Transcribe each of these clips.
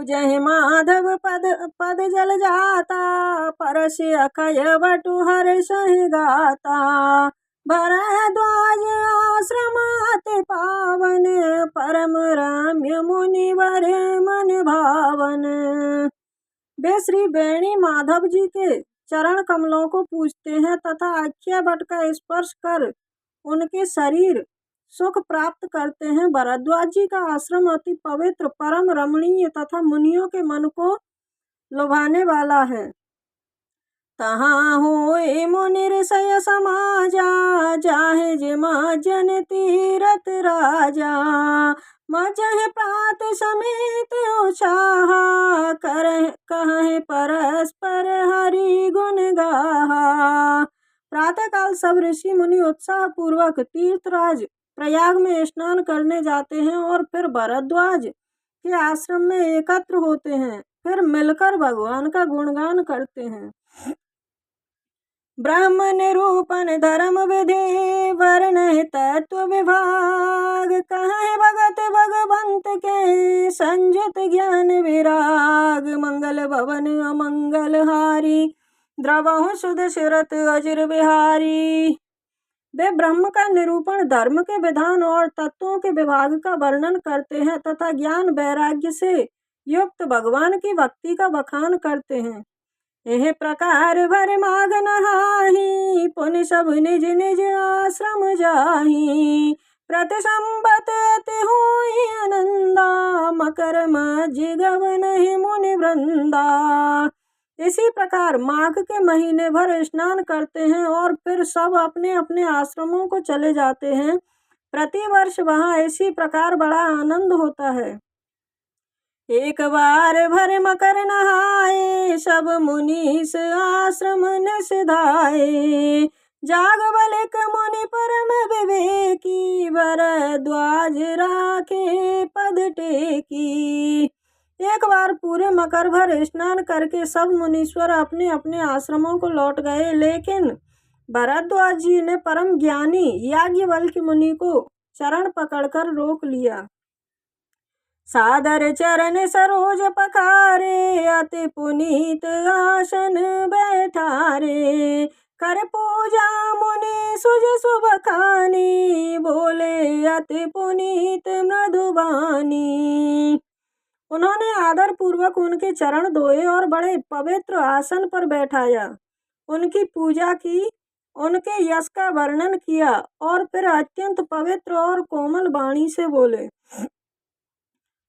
पूजहि माधव पद पद जल जाता, परस अखय बटु हर्षहि गाता। भरद्वाज आश्रम अति पावन, परम रम्य मुनिवर मन भावन। वे श्री बेणी माधव जी के चरण कमलों को पूजते हैं तथा अक्षय वट का स्पर्श कर उनके शरीर सुख प्राप्त करते हैं। भरद्वाज जी का आश्रम अति पवित्र, परम रमणीय तथा मुनियों के मन को लुभाने वाला है। तहाँ होए मुनि ऋषय समाजा, जाहे जिमा जन तीरथ राजा। मजह प्रात समेत उछाहा, कहे परस्पर हरि गुण गाहा। प्रातः काल सब ऋषि मुनि उत्साह पूर्वक तीर्थराज प्रयाग में स्नान करने जाते हैं और फिर भरद्वाज के आश्रम में एकत्र होते हैं। फिर मिलकर भगवान का गुणगान करते हैं। ब्रह्म निरूपण धर्म विधि, वर्ण तत्व विभाग। कहे भगत भगवंत के, संयुत ज्ञान विराग। मंगल भवन अमंगल हारी, द्रवहु सुध सुरत अजिर बिहारी। वे ब्रह्म का निरूपण, धर्म के विधान और तत्वों के विभाग का वर्णन करते हैं तथा ज्ञान वैराग्य से युक्त भगवान की भक्ति का बखान करते हैं। यह प्रकार भर माघ नहाही, पुनि सब निज निज आश्रम जाही। प्रति संबत अति हुई आनंदा, मकर मज्झ गवनहि मुनि वृंदा। इसी प्रकार माघ के महीने भर स्नान करते हैं और फिर सब अपने अपने आश्रमों को चले जाते हैं। प्रतिवर्ष वहाँ इसी प्रकार बड़ा आनंद होता है। एक बार भर मकर नहाए, सब मुनीस आश्रम न सिधाए। जाग बलिक मुनि परम विवेकी, भरद्वाज राखे पद टेकी। एक बार पूरे मकर भर स्नान करके सब मुनीश्वर अपने अपने आश्रमों को लौट गए, लेकिन भरद्वाज जी ने परम ज्ञानी याज्ञवल्क्य मुनि को चरण पकड़कर रोक लिया। सादर चरण सरोज पखारे, अति पुनीत आसन बैठारे। कर पूजा मुनि सुज शुभ खानी, बोले अति पुनीत मृदुबानी। उन्होंने आदर पूर्वक उनके चरण धोए और बड़े पवित्र आसन पर बैठाया, उनकी पूजा की, उनके यश का वर्णन किया और फिर अत्यंत पवित्र और कोमल वाणी से बोले।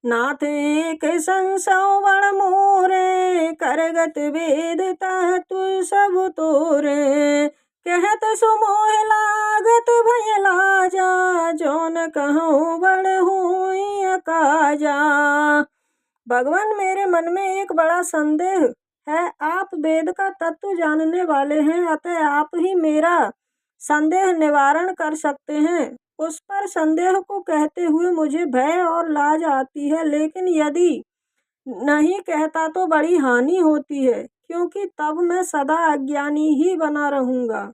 नाथ एक संसव बड़ मोरे, करगत वेद तत्व सब तोरे। कहत सुमोह लागत भय लाजा, जौन कहूँ बड़ हुई अकाजा। भगवान, मेरे मन में एक बड़ा संदेह है। आप वेद का तत्व जानने वाले हैं, अतः आप ही मेरा संदेह निवारण कर सकते हैं। उस पर संदेह को कहते हुए मुझे भय और लाज आती है, लेकिन यदि नहीं कहता तो बड़ी हानि होती है, क्योंकि तब मैं सदा अज्ञानी ही बना रहूँगा।